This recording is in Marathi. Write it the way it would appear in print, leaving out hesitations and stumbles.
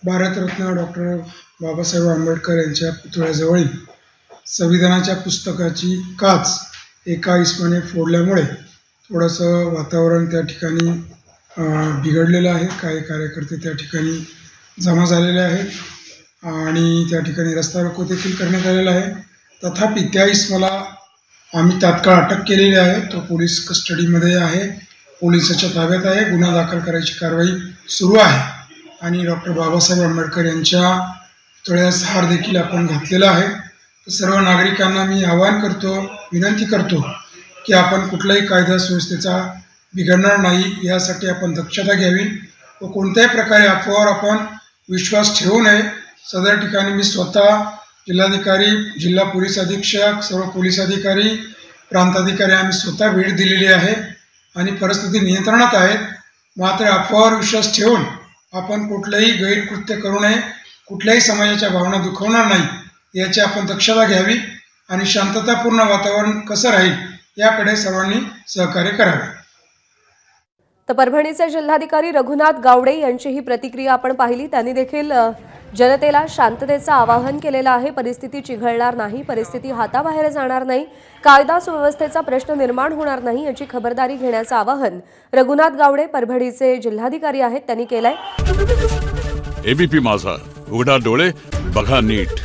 भारतरत्न डॉक्टर बाबासाहेब आंबेडकर यांच्या पुतळ्याजवळील संविधानाच्या पुस्तकाची काच एका इसमाने फोडल्यामुळे थोडंसं वातावरण त्या ठिकाणी बिघडलेलं आहे। काही कार्यकर्ते त्या ठिकाणी जमा झालेले आहेत आणि त्या ठिकाणी रस्ता रोको देखील करण्यात आलेला आहे। तथापि त्या इसमाला आम्ही तात्काळ अटक केलेली आहे। तो पोलीस कस्टडीमध्ये आहे, पोलिसाच्या ताब्यात आहे। गुन्हा दाखल करायची कारवाई सुरू आहे आणि डॉक्टर बाबासाहेब आंबेडकर यांच्या पुतळ्यास हार देखील आपण घातलेला आहे। तर सर्व नागरिकांना मी आवाहन करतो, विनंती करतो की आपण कुठल्याही कायदा सुव्यवस्थेचा बिघडणार नाही यासाठी आपण दक्षता घ्यावी व कोणत्याही प्रकारे अफवावर आपण विश्वास ठेवू नये। सदर ठिकाणी मी स्वतः जिल्हाधिकारी, जिल्हा पोलीस अधीक्षक, सर्व पोलीस अधिकारी, प्रांताधिकारी आम्ही स्वतः भेट दिलेली आहे आणि परिस्थिती नियंत्रणात आहे। मात्र अफवावर विश्वास ठेवून आपण कुठलेही गैरकृत्य करू नये, कुठल्याही समाजाच्या भावना दुखवणार नाही याची आपण दक्षता घ्यावी आणि शांततापूर्ण वातावरण कसं राहील याकडे सर्वांनी सहकार्य करावे। तर परभणीचे जिल्हाधिकारी रघुनाथ गावडे यांची ही प्रतिक्रिया आपण पाहिली। त्यांनी देखील जनतेला शांततेचं आवाहन केलेलं आहे। परिस्थिती चिघळणार नाही, परिस्थिती हाताबाहेर जाणार नाही, कायदा सुव्यवस्थेचा प्रश्न निर्माण होणार नाही याची खबरदारी घेण्याचं आवाहन रघुनाथ गावडे परभणीचे जिल्हाधिकारी आहेत त्यांनी केलंय। एबीपी माझा, उघडा डोळे बघा नीट।